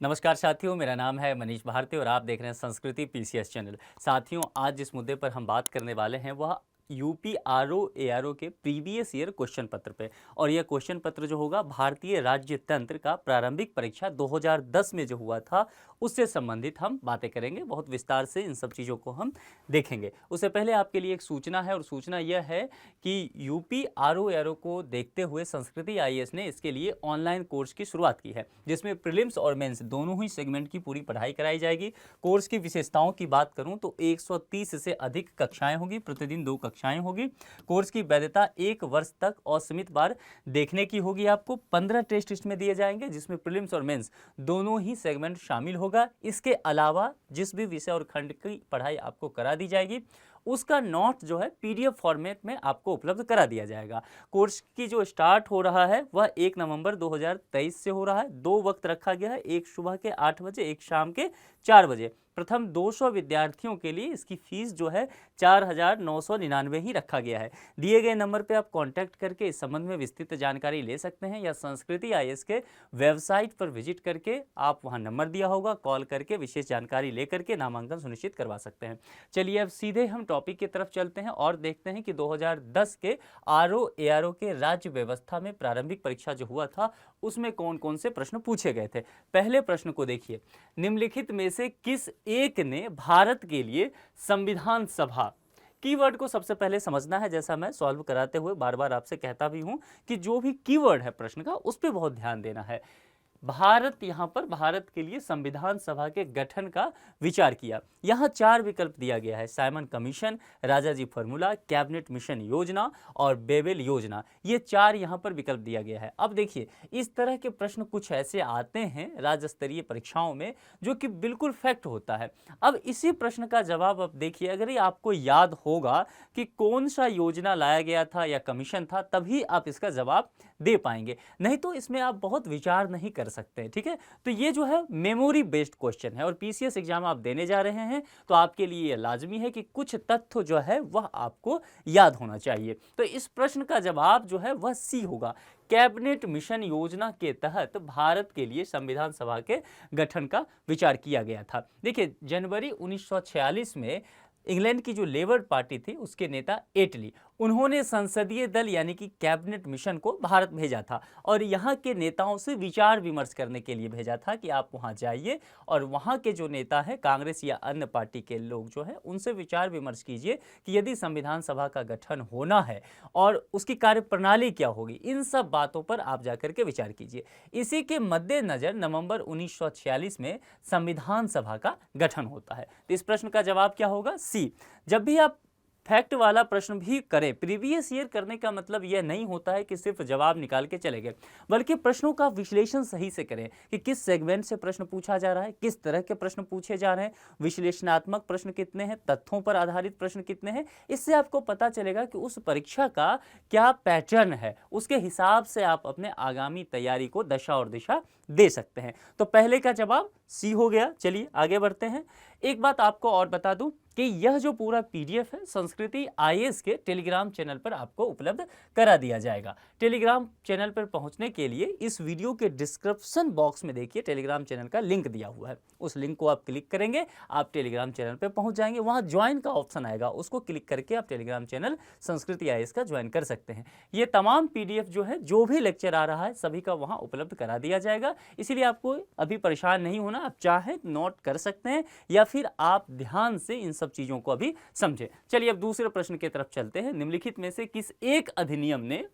नमस्कार साथियों, मेरा नाम है मनीष भारती और आप देख रहे हैं संस्कृति पीसीएस चैनल। साथियों, आज जिस मुद्दे पर हम बात करने वाले हैं वह यूपी आरओ एआरओ के प्रीवियस ईयर क्वेश्चन पत्र पे। और यह क्वेश्चन पत्र जो होगा भारतीय राज्य तंत्र का प्रारंभिक परीक्षा 2010 में जो हुआ था उससे संबंधित हम बातें करेंगे। बहुत विस्तार से इन सब चीज़ों को हम देखेंगे। उससे पहले आपके लिए एक सूचना है और सूचना यह है कि यूपी आरओ एआरओ को देखते हुए संस्कृति आईएएस ने इसके लिए ऑनलाइन कोर्स की शुरुआत की है, जिसमें प्रीलिम्स और मेंस दोनों ही सेगमेंट की पूरी पढ़ाई कराई जाएगी। कोर्स की विशेषताओं की बात करूं तो 130 से अधिक कक्षाएं होगी, प्रतिदिन 2 कक्षाएं होगी। कोर्स की वैधता 1 वर्ष तक असीमित बार देखने की होगी। आपको 15 टेस्ट इसमें दिए जाएंगे, जिसमें प्रीलिम्स और मेंस दोनों ही सेगमेंट शामिल होगा। इसके अलावा जिस भी विषय और खंड की पढ़ाई आपको करा दी जाएगी उसका नोट जो है पीडीएफ फॉर्मेट में आपको उपलब्ध करा दिया जाएगा। कोर्स की जो स्टार्ट हो रहा है वह 1 नवंबर 2023 से हो रहा है। 2 वक्त रखा गया है, एक सुबह के 8 बजे, एक शाम के 4 बजे। प्रथम 200 विद्यार्थियों के लिए इसकी फीस जो है 4,999 ही रखा गया है। दिए गए नंबर पे आप कांटेक्ट करके इस संबंध में विस्तृत जानकारी ले सकते हैं, या संस्कृति आईएएस के वेबसाइट पर विजिट करके आप वहां नंबर दिया होगा, कॉल करके विशेष जानकारी लेकर के नामांकन सुनिश्चित करवा सकते हैं। चलिए अब सीधे हम टॉपिक की तरफ चलते हैं और देखते हैं कि 2010 के आरओ एआरओ के राज्य व्यवस्था में प्रारंभिक परीक्षा जो हुआ था उसमें कौन कौन से प्रश्न पूछे गए थे। पहले प्रश्न को देखिए, निम्नलिखित में से किस एक ने भारत के लिए संविधान सभा, कीवर्ड को सबसे पहले समझना है। जैसा मैं सॉल्व कराते हुए बार बार आपसे कहता भी हूं कि जो भी कीवर्ड है प्रश्न का उस पर बहुत ध्यान देना है। भारत, यहां पर भारत के लिए संविधान सभा के गठन का विचार किया। यहां 4 विकल्प दिया गया है: Simon commission, Rajaji formula, cabinet mission योजना और बेबेल योजना। ये 4 यहां पर विकल्प दिया गया है। अब देखिए, इस तरह के प्रश्न कुछ ऐसे आते हैं राज्य स्तरीय परीक्षाओं में जो कि बिल्कुल फैक्ट होता है। अब इसी प्रश्न का जवाब अब देखिए, अगर ये आपको याद होगा कि कौन सा योजना लाया गया था या कमीशन था, तभी आप इसका जवाब दे पाएंगे, नहीं तो इसमें आप बहुत विचार नहीं कर सकते हैं। ठीक है, तो ये जो है मेमोरी बेस्ड क्वेश्चन है और पीसीएस एग्जाम आप देने जा रहे हैं तो आपके लिए यह लाजमी है कि कुछ तथ्य जो है वह आपको याद होना चाहिए। तो इस प्रश्न का जवाब जो है वह सी होगा। कैबिनेट मिशन योजना के तहत भारत के लिए संविधान सभा के गठन का विचार किया गया था। देखिए, जनवरी 1946 में इंग्लैंड की जो लेबर पार्टी थी उसके नेता एटली, उन्होंने संसदीय दल यानी कि कैबिनेट मिशन को भारत भेजा था और यहाँ के नेताओं से विचार विमर्श करने के लिए भेजा था कि आप वहाँ जाइए और वहाँ के जो नेता हैं, कांग्रेस या अन्य पार्टी के लोग जो हैं, उनसे विचार विमर्श कीजिए कि यदि संविधान सभा का गठन होना है और उसकी कार्यप्रणाली क्या होगी, इन सब बातों पर आप जाकर के विचार कीजिए। इसी के मद्देनजर नवंबर 1946 में संविधान सभा का गठन होता है। तो इस प्रश्न का जवाब क्या होगा? सी। जब भी आप फैक्ट वाला प्रश्न भी करें, प्रीवियस ईयर करने का मतलब यह नहीं होता है कि सिर्फ जवाब निकाल के चले गए, बल्कि प्रश्नों का विश्लेषण सही से करें कि किस सेगमेंट से प्रश्न पूछा जा रहा है, किस तरह के प्रश्न पूछे जा रहे हैं, विश्लेषणात्मक प्रश्न कितने हैं, तथ्यों पर आधारित प्रश्न कितने हैं। इससे आपको पता चलेगा कि उस परीक्षा का क्या पैटर्न है, उसके हिसाब से आप अपने आगामी तैयारी को दशा और दिशा दे सकते हैं। तो पहले का जवाब सी हो गया। चलिए आगे बढ़ते हैं। एक बात आपको और बता दूं कि यह जो पूरा पीडीएफ है संस्कृति आईएएस के टेलीग्राम चैनल पर आपको उपलब्ध करा दिया जाएगा। टेलीग्राम चैनल पर पहुंचने के लिए इस वीडियो के डिस्क्रिप्शन बॉक्स में देखिए टेलीग्राम चैनल का लिंक दिया हुआ है। उस लिंक को आप क्लिक करेंगे, आप टेलीग्राम चैनल पर पहुंच जाएंगे। वहां ज्वाइन का ऑप्शन आएगा, उसको क्लिक करके आप टेलीग्राम चैनल संस्कृति आईएएस का ज्वाइन कर सकते हैं। ये तमाम पीडीएफ जो है, जो भी लेक्चर आ रहा है, सभी का वहां उपलब्ध करा दिया जाएगा। इसीलिए आपको अभी परेशान नहीं होना, आप चाहे नोट कर सकते हैं या फिर आप ध्यान से इन सब चीजों को अभी समझे। चलिए अब दूसरे प्रश्न की तरफ चलते हैं। निम्नलिखित में से किस एक अधिनियम ने,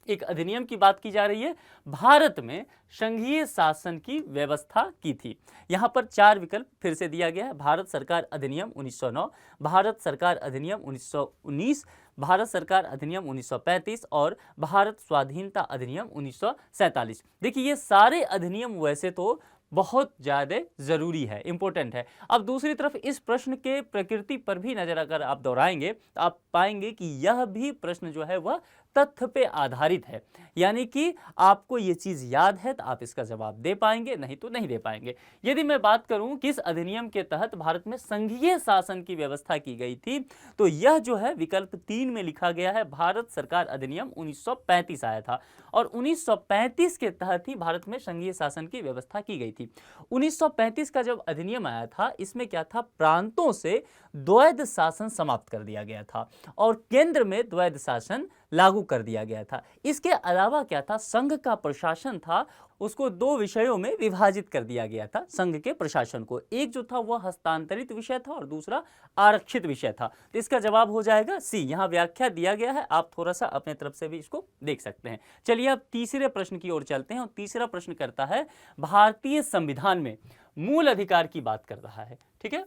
एक अधिनियम की बात की जा रही है, भारत में संघीय शासन की व्यवस्था की थी। यहां पर 4 विकल्प फिर से दिया गया है: भारत सरकार अधिनियम 1909, भारत सरकार अधिनियम 1919, भारत सरकार अधिनियम 1935 और भारत स्वाधीनता अधिनियम 1947। देखिए, ये सारे अधिनियम वैसे तो बहुत ज़्यादा ज़रूरी है, इंपॉर्टेंट है। अब दूसरी तरफ इस प्रश्न के प्रकृति पर भी नज़र अगर आप दोहराएंगे तो आप पाएंगे कि यह भी प्रश्न जो है वह तथ्य पे आधारित है, यानी कि आपको ये चीज याद है तो आप इसका जवाब दे पाएंगे, नहीं तो नहीं दे पाएंगे। यदि मैं बात करूं किस अधिनियम के तहत भारत में संघीय शासन की व्यवस्था की गई थी, तो यह जो है विकल्प 3 में लिखा गया है, भारत सरकार अधिनियम 1935 आया था और 1935 के तहत ही भारत में संघीय शासन की व्यवस्था की गई थी। 1935 का जब अधिनियम आया था, इसमें क्या था, प्रांतों से द्वैध शासन समाप्त कर दिया गया था और केंद्र में द्वैध शासन लागू कर दिया गया था। इसके अलावा क्या था, संघ का प्रशासन था उसको 2 विषयों में विभाजित कर दिया गया था। संघ के प्रशासन को एक जो था वह हस्तांतरित विषय था और दूसरा आरक्षित विषय था। तो इसका जवाब हो जाएगा सी। यहाँ व्याख्या दिया गया है, आप थोड़ा सा अपने तरफ से भी इसको देख सकते हैं। चलिए अब तीसरे प्रश्न की ओर चलते हैं और तीसरा प्रश्न करता है, भारतीय संविधान में मूल अधिकार की बात कर रहा है। ठीक है,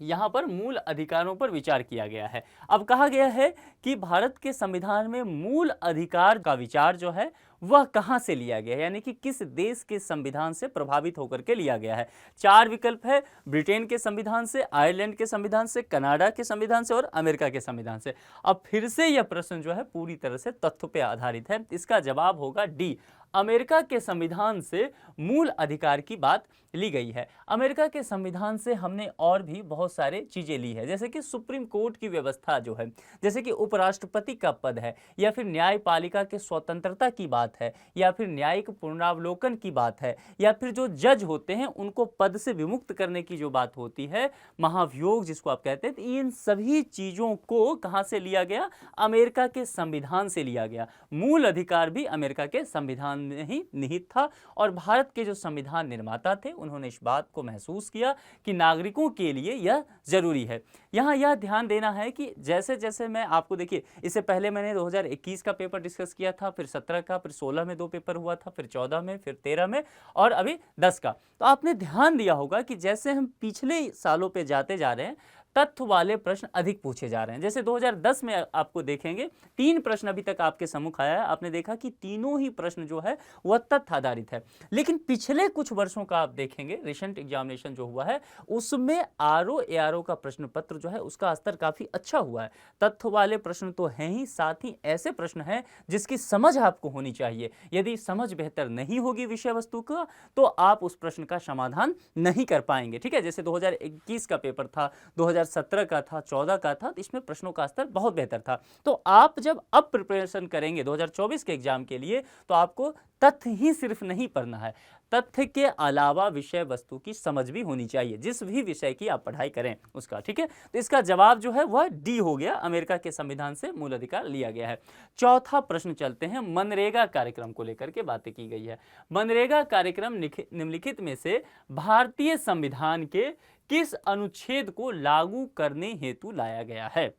यहां पर मूल अधिकारों पर विचार किया गया है। अब कहा गया है कि भारत के संविधान में मूल अधिकार का विचार जो है वह कहां से लिया गया है, यानी कि किस देश के संविधान से प्रभावित होकर के लिया गया है। 4 विकल्प है, ब्रिटेन के संविधान से, आयरलैंड के संविधान से, कनाडा के संविधान से और अमेरिका के संविधान से। अब फिर से यह प्रश्न जो है पूरी तरह से तथ्य पे आधारित है। इसका जवाब होगा डी, अमेरिका के संविधान से मूल अधिकार की बात ली गई है। अमेरिका के संविधान से हमने और भी बहुत सारे चीजें ली है, जैसे कि सुप्रीम कोर्ट की व्यवस्था जो है, जैसे कि उपराष्ट्रपति का पद है, या फिर न्यायपालिका के स्वतंत्रता की बात है, या फिर न्यायिक पुनरावलोकन की बात है, या फिर जो जज होते हैं उनको पद से विमुक्त करने की जो बात होती है, महाभियोग जिसको आप कहते हैं। तो इन सभी चीजों को कहां से लिया गया, अमेरिका के संविधान से लिया गया। मूल अधिकार भी अमेरिका के संविधान में ही निहित था और भारत के जो संविधान निर्माता थे उन्होंने इस बात को महसूस किया कि नागरिकों के लिए यह जरूरी है। यहाँ यह ध्यान देना है कि जैसे जैसे मैं आपको, देखिए इससे पहले मैंने 2021 का पेपर डिस्कस किया था, फिर 17 का, फिर 16 में 2 पेपर हुआ था, फिर 14 में, फिर 13 में और अभी 10 का। तो आपने ध्यान दिया होगा कि जैसे हम पिछले सालों पे जाते जा रहे हैं, तथ्य वाले प्रश्न अधिक पूछे जा रहे हैं। जैसे 2010 में आपको देखेंगे 3 प्रश्न अभी तक आपके सम्मुख आया है, आपने देखा कि तीनों ही प्रश्न जो है वह तथ्य आधारित है। लेकिन पिछले कुछ वर्षों का आप देखेंगे, रिसेंट एग्जामिनेशन जो हुआ है उसमें आरओ एआरओ का प्रश्न पत्र जो है उसका स्तर काफी अच्छा हुआ है। तथ्य वाले प्रश्न तो हैं ही, साथ ही ऐसे प्रश्न हैं जिसकी समझ आपको होनी चाहिए। यदि समझ बेहतर नहीं होगी विषय वस्तु का तो आप उस प्रश्न का समाधान नहीं कर पाएंगे। ठीक है, जैसे 2021 का पेपर था, 2017 का था, 14 का था, तो इसमें प्रश्नों का स्तर बहुत बेहतर था। तो आप जब अब प्रिपरेशन करेंगे 2024 के एग्जाम के लिए तो आपको तथ्य ही सिर्फ नहीं पढ़ना है, तथ्य के अलावा विषय वस्तु की समझ भी होनी चाहिए, जिस भी विषय की आप पढ़ाई करें उसका। ठीक है, तो इसका जवाब जो है वह डी हो गया, अमेरिका के संविधान से मूल अधिकार लिया गया है। चौथा प्रश्न चलते हैं, मनरेगा कार्यक्रम को लेकर के बातें की गई है। मनरेगा कार्यक्रम निम्नलिखित में से भारतीय संविधान के किस अनुच्छेद को लागू करने हेतु लाया गया है।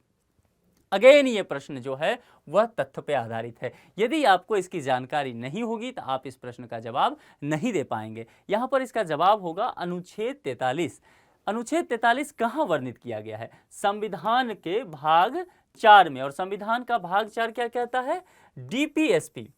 अगेन ये प्रश्न जो है वह तथ्य पे आधारित है। यदि आपको इसकी जानकारी नहीं होगी तो आप इस प्रश्न का जवाब नहीं दे पाएंगे। यहां पर इसका जवाब होगा अनुच्छेद 43। अनुच्छेद 43 कहां वर्णित किया गया है, संविधान के भाग 4 में। और संविधान का भाग 4 क्या कहता है, डीपीएसपी,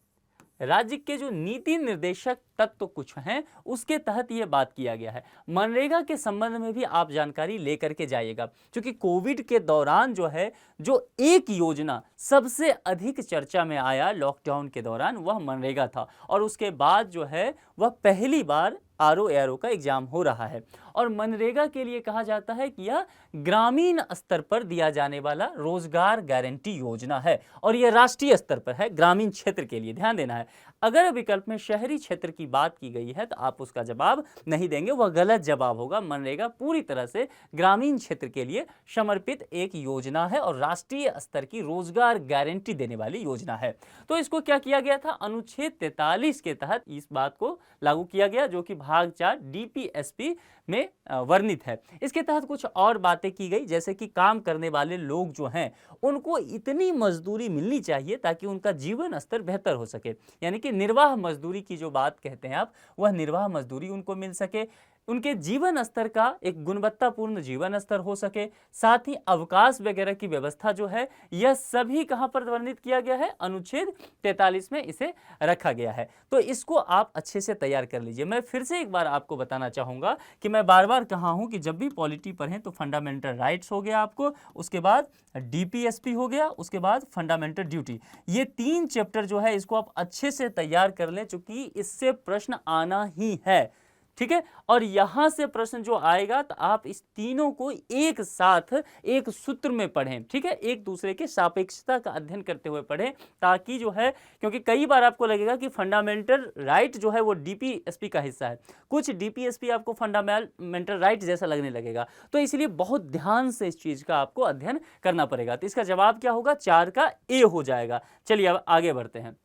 राज्य के जो नीति निर्देशक तत्व कुछ हैं उसके तहत यह बात किया गया है। मनरेगा के संबंध में भी आप जानकारी लेकर के जाइएगा, क्योंकि कोविड के दौरान जो है जो एक योजना सबसे अधिक चर्चा में आया लॉकडाउन के दौरान वह मनरेगा था, और उसके बाद जो है वह पहली बार आरओ एआरओ का एग्जाम हो रहा है। और मनरेगा के लिए कहा जाता है कि यह ग्रामीण स्तर पर दिया जाने वाला रोजगार गारंटी योजना है और यह राष्ट्रीय स्तर पर है, ग्रामीण क्षेत्र के लिए ध्यान देना है। अगर विकल्प में शहरी क्षेत्र की बात की गई है तो आप उसका जवाब नहीं देंगे, वह गलत जवाब होगा। मनरेगा पूरी तरह से ग्रामीण क्षेत्र के लिए समर्पित एक योजना है और राष्ट्रीय स्तर की रोजगार गारंटी देने वाली योजना है। तो इसको क्या किया गया था, अनुच्छेद 43 के तहत इस बात को लागू किया गया, जो कि भाग 4 डीपीएसपी में वर्णित है। इसके तहत कुछ और बातें की गई, जैसे कि काम करने वाले लोग जो हैं उनको इतनी मजदूरी मिलनी चाहिए ताकि उनका जीवन स्तर बेहतर हो सके, यानी कि निर्वाह मजदूरी की जो बात कहते हैं आप, वह निर्वाह मजदूरी उनको मिल सके। उनके जीवन स्तर का एक गुणवत्तापूर्ण जीवन स्तर हो सके, साथ ही अवकाश वगैरह की व्यवस्था जो है यह सभी कहां पर वर्णित किया गया है, अनुच्छेद 43 में इसे रखा गया है। तो इसको आप अच्छे से तैयार कर लीजिए। मैं फिर से एक बार आपको बताना चाहूंगा कि मैं बार बार कहा हूं कि जब भी पॉलिटी पढ़ें तो फंडामेंटल राइट्स हो गया आपको, उसके बाद डीपीएसपी हो गया, उसके बाद फंडामेंटल ड्यूटी, ये 3 चैप्टर जो है इसको आप अच्छे से तैयार कर लें, क्योंकि इससे प्रश्न आना ही है। ठीक है, और यहां से प्रश्न जो आएगा तो आप इस तीनों को एक साथ एक सूत्र में पढ़ें। ठीक है, एक दूसरे की सापेक्षता का अध्ययन करते हुए पढ़ें, ताकि जो है, क्योंकि कई बार आपको लगेगा कि फंडामेंटल राइट जो है वो डीपीएसपी का हिस्सा है, कुछ डीपीएसपी आपको फंडामेंटल राइट जैसा लगने लगेगा, तो इसलिए बहुत ध्यान से इस चीज का आपको अध्ययन करना पड़ेगा। तो इसका जवाब क्या होगा, 4 का ए हो जाएगा। चलिए अब आगे बढ़ते हैं।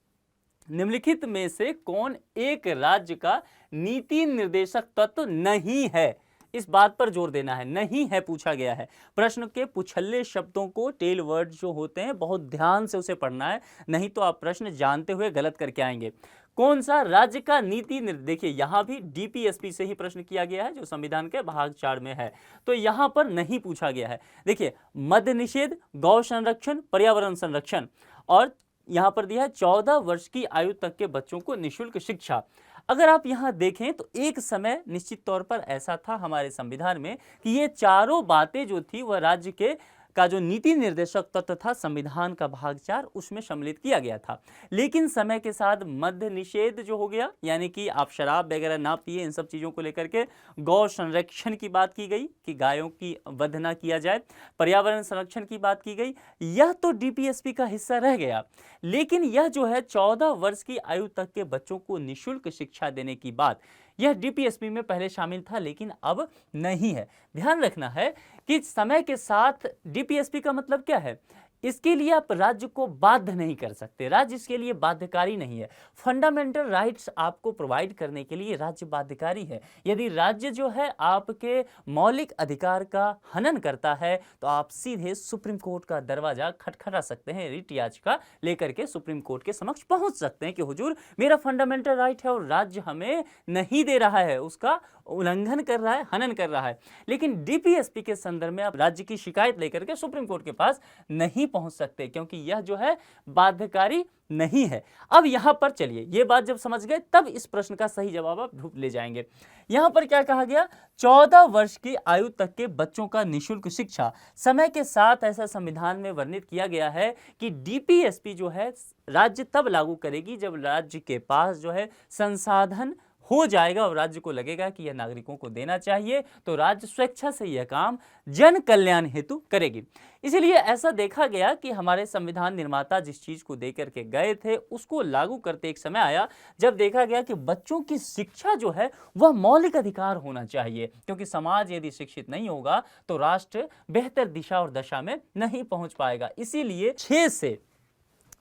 निम्नलिखित में से कौन एक राज्य का नीति निर्देशक तत्व नहीं है? इस बात पर जोर देना है, नहीं है पूछा गया है। प्रश्न के पुछल्ले शब्दों को, टेल वर्ड जो होते हैं, बहुत ध्यान से उसे पढ़ना है, नहीं तो आप प्रश्न जानते हुए गलत करके आएंगे। कौन सा राज्य का नीति देखिए यहां भी डीपीएसपी से ही प्रश्न किया गया है, जो संविधान के भाग 4 में है, तो यहां पर नहीं पूछा गया है। देखिए, मद्य निषेध, गौ संरक्षण, पर्यावरण संरक्षण, और यहां पर दिया है 14 वर्ष की आयु तक के बच्चों को निःशुल्क शिक्षा। अगर आप यहां देखें तो एक समय निश्चित तौर पर ऐसा था हमारे संविधान में कि ये चारों बातें जो थी वह राज्य के का जो नीति निर्देशक तत्व था संविधान का भाग 4 उसमें सम्मिलित किया गया था। लेकिन समय के साथ मद्य निषेध जो हो गया, यानी कि आप शराब वगैरह ना पिए, इन सब चीज़ों को लेकर के गौ संरक्षण की बात की गई कि गायों की वध ना किया जाए, पर्यावरण संरक्षण की बात की गई, यह तो डीपीएसपी का हिस्सा रह गया। लेकिन यह जो है 14 वर्ष की आयु तक के बच्चों को निःशुल्क शिक्षा देने की बात, यह डीपीएसपी में पहले शामिल था लेकिन अब नहीं है। ध्यान रखना है कि समय के साथ डीपीएसपी का मतलब क्या है, इसके लिए आप राज्य को बाध्य नहीं कर सकते, राज्य इसके लिए बाध्यकारी नहीं है। फंडामेंटल राइट्स आपको प्रोवाइड करने के लिए राज्य बाध्यकारी है। यदि राज्य जो है आपके मौलिक अधिकार का हनन करता है तो आप सीधे सुप्रीम कोर्ट का दरवाजा खटखटा सकते हैं, रिट याचिका लेकर के सुप्रीम कोर्ट के समक्ष पहुंच सकते हैं कि हुजूर मेरा फंडामेंटल राइट है और राज्य हमें नहीं दे रहा है, उसका उल्लंघन कर रहा है, हनन कर रहा है। लेकिन डीपीएसपी के संदर्भ में आप राज्य की शिकायत लेकर के सुप्रीम कोर्ट के पास नहीं पहुंच सकते, क्योंकि यह जो है बाध्यकारी नहीं है। अब यहां पर चलिए, ये बात जब समझ गए तब इस प्रश्न का सही जवाब आप ढूंढ ले जाएंगे। यहां पर क्या कहा गया, 14 वर्ष की आयु तक के बच्चों का निःशुल्क शिक्षा। समय के साथ ऐसा संविधान में वर्णित किया गया है कि डीपीएसपी जो है राज्य तब लागू करेगी जब राज्य के पास जो है संसाधन हो जाएगा और राज्य को लगेगा कि यह नागरिकों को देना चाहिए, तो राज्य स्वेच्छा से यह काम जन कल्याण हेतु करेगी। इसीलिए ऐसा देखा गया कि हमारे संविधान निर्माता जिस चीज को देकर के गए थे उसको लागू करते एक समय आया जब देखा गया कि बच्चों की शिक्षा जो है वह मौलिक अधिकार होना चाहिए, क्योंकि समाज यदि शिक्षित नहीं होगा तो राष्ट्र बेहतर दिशा और दशा में नहीं पहुंच पाएगा। इसीलिए 6 से,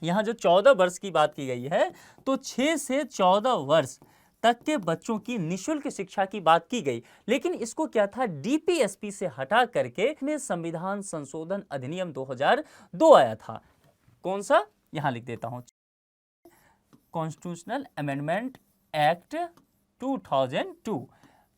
यहां जो 14 वर्ष की बात की गई है, तो 6 से 14 वर्ष तक के बच्चों की निःशुल्क शिक्षा की बात की गई। लेकिन इसको क्या था, डीपीएसपी से हटा करके में संविधान संशोधन अधिनियम 2002 आया था। कौन सा, यहां लिख देता हूं, कॉन्स्टिट्यूशनल अमेंडमेंट एक्ट 2002।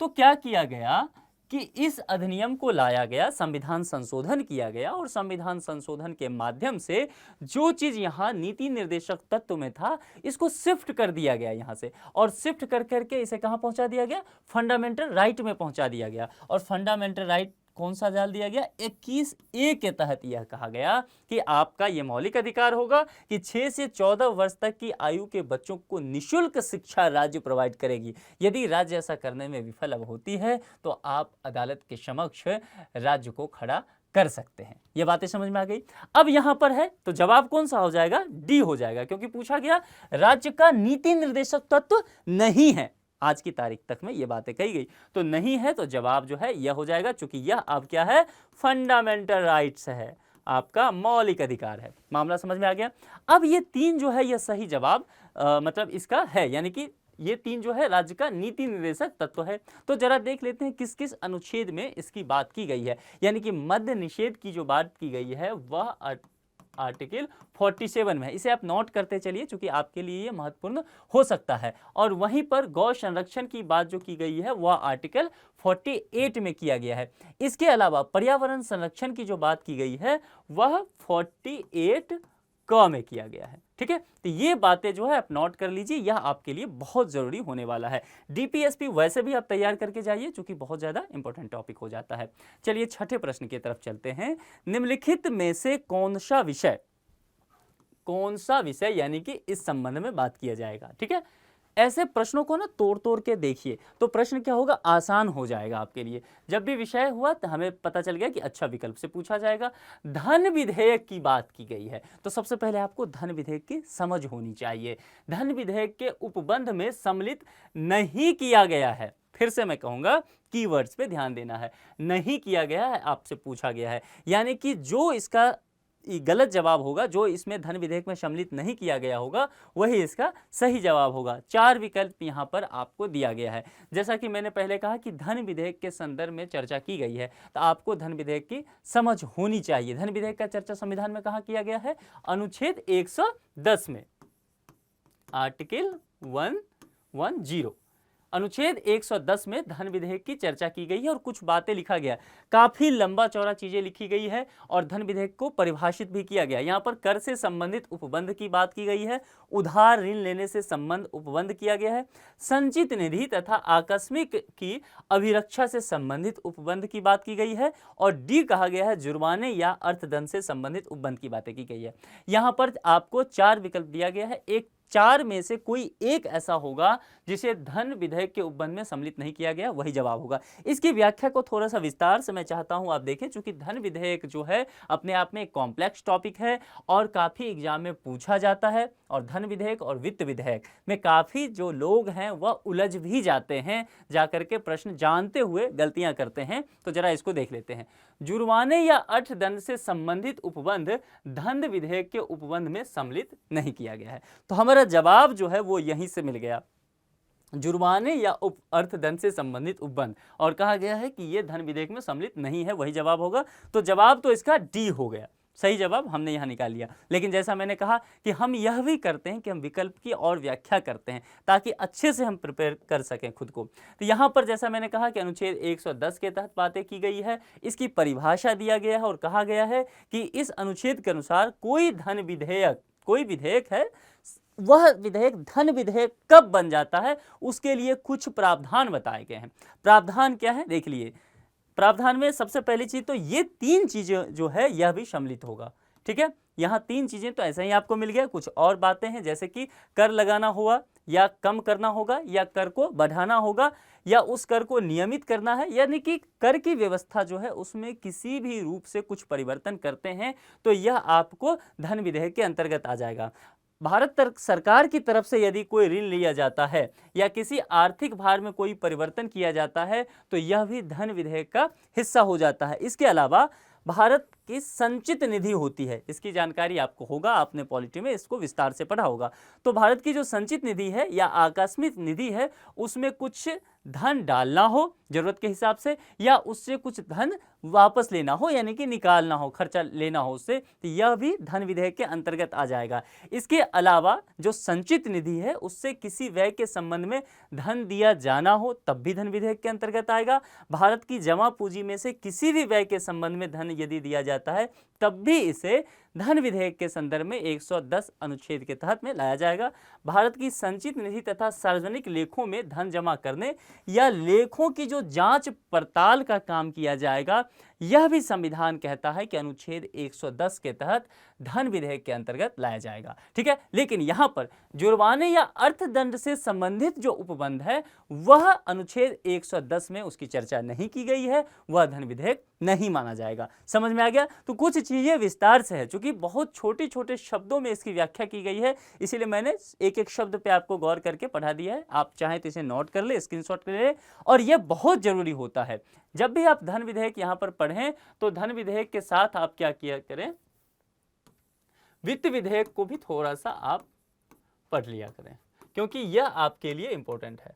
तो क्या किया गया कि इस अधिनियम को लाया गया, संविधान संशोधन किया गया, और संविधान संशोधन के माध्यम से जो चीज यहां नीति निर्देशक तत्व में था इसको शिफ्ट कर दिया गया यहां से, और शिफ्ट कर करके इसे कहां पहुंचा दिया गया, फंडामेंटल राइट में पहुंचा दिया गया। और फंडामेंटल राइट कौन सा डाल दिया गया, 21A के तहत यह कहा गया कि आपका यह मौलिक अधिकार होगा कि 6 से 14 वर्ष तक की आयु के बच्चों को निःशुल्क शिक्षा राज्य प्रोवाइड करेगी। यदि राज्य ऐसा करने में विफल अब होती है तो आप अदालत के समक्ष राज्य को खड़ा कर सकते हैं। ये बातें समझ में आ गई। अब यहां पर है तो जवाब कौन सा हो जाएगा, डी हो जाएगा, क्योंकि पूछा गया राज्य का नीति निर्देशक तत्व नहीं है। आज की तारीख तक में ये बातें कही गई, तो नहीं है तो जवाब जो है यह हो जाएगा, क्योंकि यह अब क्या है, फंडामेंटल राइट्स है, आपका मौलिक अधिकार है। मामला समझ में आ गया। अब ये 3 जो है यह सही जवाब मतलब इसका है, यानी कि ये 3 जो है राज्य का नीति निर्देशक तत्व है। तो जरा देख लेते हैं किस किस अनुच्छेद में इसकी बात की गई है। यानी कि मद्य निषेध की जो बात की गई है वह आर्टिकल 47 में है। इसे आप नोट करते चलिए क्योंकि आपके लिए ये महत्वपूर्ण हो सकता है। और वहीं पर गौ संरक्षण की बात जो की गई है वह आर्टिकल 48 में किया गया है। इसके अलावा पर्यावरण संरक्षण की जो बात की गई है वह 48 क में किया गया है। ठीक है, तो ये बातें जो है आप नोट कर लीजिए, यह आपके लिए बहुत जरूरी होने वाला है। डीपीएसपी वैसे भी आप तैयार करके जाइए क्योंकि बहुत ज्यादा इंपॉर्टेंट टॉपिक हो जाता है। चलिए छठे प्रश्न की तरफ चलते हैं। निम्नलिखित में से कौन सा विषय यानी कि इस संबंध में बात किया जाएगा। ठीक है, ऐसे प्रश्नों को ना तोड़ तोड़ के देखिए तो प्रश्न क्या होगा, आसान हो जाएगा आपके लिए। जब भी विषय हुआ तो हमें पता चल गया कि अच्छा विकल्प से पूछा जाएगा। धन विधेयक की बात की गई है तो सबसे पहले आपको धन विधेयक की समझ होनी चाहिए। धन विधेयक के उपबंध में सम्मिलित नहीं किया गया है। फिर से मैं कहूंगा कीवर्ड्स पे ध्यान देना है। नहीं किया गया है आपसे पूछा गया है, यानी कि जो इसका गलत जवाब होगा, जो इसमें धन विधेयक में सम्मिलित नहीं किया गया होगा वही इसका सही जवाब होगा। 4 विकल्प यहां पर आपको दिया गया है। जैसा कि मैंने पहले कहा कि धन विधेयक के संदर्भ में चर्चा की गई है तो आपको धन विधेयक की समझ होनी चाहिए। धन विधेयक का चर्चा संविधान में कहां किया गया है, अनुच्छेद 110 में, आर्टिकल 110। अनुच्छेद 110 में धन विधेयक की चर्चा की गई है और कुछ बातें लिखा गया। काफी लंबा चौड़ा चीजें लिखी गई है और धन विधेयक को परिभाषित भी किया गया। यहाँ पर कर से संबंधित उपबंध की बात की गई है, उधार ऋण लेने से संबंध उपबंध किया गया है, संचित निधि तथा आकस्मिक की अभिरक्षा से संबंधित उपबंध की बात की गई है और डी कहा गया है जुर्माने या अर्थदंड से संबंधित उपबंध की बातें की गई है। यहाँ पर आपको 4 विकल्प दिया गया है, एक 4 में से कोई एक ऐसा होगा जिसे धन विधेयक के उपबंध में सम्मिलित नहीं किया गया, वही जवाब होगा। इसकी व्याख्या को थोड़ा सा विस्तार से मैं चाहता हूं आप देखें, क्योंकि धन विधेयक जो है अपने आप में एक कॉम्प्लेक्स टॉपिक है और काफी एग्जाम में पूछा जाता है। और धन विधेयक और वित्त विधेयक में काफी जो लोग हैं वह उलझ भी जाते हैं, जाकर के प्रश्न जानते हुए गलतियां करते हैं। तो जरा इसको देख लेते हैं। जुर्माने या अर्थदंड से संबंधित उपबंध धन विधेयक के उपबंध में सम्मिलित नहीं किया गया है। तो हमारा जवाब जो है वो यहीं से मिल गया, जुर्माने या अर्थदंड से संबंधित उपबंध, और कहा गया है कि यह धन विधेयक में सम्मिलित नहीं है, वही जवाब होगा। तो जवाब तो इसका डी हो गया, सही जवाब हमने यहां निकाल लिया। लेकिन जैसा मैंने कहा कि हम यह भी करते हैं कि हम विकल्प की और व्याख्या करते हैं ताकि अच्छे से हम प्रिपेयर कर सकें खुद को। तो यहां पर जैसा मैंने कहा कि अनुच्छेद 110 के तहत बातें की गई है, इसकी परिभाषा दिया गया है और कहा गया है कि इस अनुच्छेद के अनुसार कोई विधेयक है, वह विधेयक धन विधेयक कब बन जाता है उसके लिए कुछ प्रावधान बताए गए हैं। प्रावधान क्या है देख लिए। प्रावधान में सबसे पहली चीज तो ये 3 चीजें जो है यह भी सम्मिलित होगा। ठीक है, यहाँ 3 चीजें तो ऐसे ही आपको मिल गया। कुछ और बातें हैं जैसे कि कर लगाना होगा या कम करना होगा या कर को बढ़ाना होगा या उस कर को नियमित करना है, यानी कि कर की व्यवस्था जो है उसमें किसी भी रूप से कुछ परिवर्तन करते हैं तो यह आपको धन विधेयक के अंतर्गत आ जाएगा। भारत सरकार की तरफ से यदि कोई ऋण लिया जाता है या किसी आर्थिक भार में कोई परिवर्तन किया जाता है तो यह भी धन विधेयक का हिस्सा हो जाता है। इसके अलावा भारत की संचित निधि होती है, इसकी जानकारी आपको होगा, आपने पॉलिटी में इसको विस्तार से पढ़ा होगा। तो भारत की जो संचित निधि है या आकस्मिक निधि है उसमें कुछ धन डालना हो जरूरत के हिसाब से या उससे कुछ धन वापस लेना हो, यानी कि निकालना हो, खर्चा लेना हो उससे, तो यह भी धन विधेयक के अंतर्गत आ जाएगा। इसके अलावा जो संचित निधि है उससे किसी व्यय के संबंध में धन दिया जाना हो तब भी धन विधेयक के अंतर्गत आएगा। भारत की जमा पूंजी में से किसी भी व्यय के संबंध में धन यदि दिया जाता है तब भी इसे धन विधेयक के संदर्भ में 110 अनुच्छेद के तहत में लाया जाएगा। भारत की संचित निधि तथा सार्वजनिक लेखों में धन जमा करने या लेखों की जो जांच पड़ताल का काम किया जाएगा, यह भी संविधान कहता है कि अनुच्छेद 110 के तहत धन विधेयक के अंतर्गत लाया जाएगा। ठीक है, लेकिन यहां पर जुर्माने या अर्थदंड से संबंधित जो उपबंध है वह अनुच्छेद 110 में उसकी चर्चा नहीं की गई है, वह धन विधेयक नहीं माना जाएगा। समझ में आ गया? तो कुछ चीजें विस्तार से है, क्योंकि बहुत छोटे छोटे शब्दों में इसकी व्याख्या की गई है, इसीलिए मैंने एक एक शब्द पे आपको गौर करके पढ़ा दिया है। आप चाहें तो इसे नोट कर ले, स्क्रीनशॉट कर ले, और यह बहुत जरूरी होता है। जब भी आप धन विधेयक यहां पर पढ़ें तो धन विधेयक के साथ आप क्या किया करें, वित्त विधेयक को भी थोड़ा सा आप पढ़ लिया करें, क्योंकि यह आपके लिए इंपॉर्टेंट है।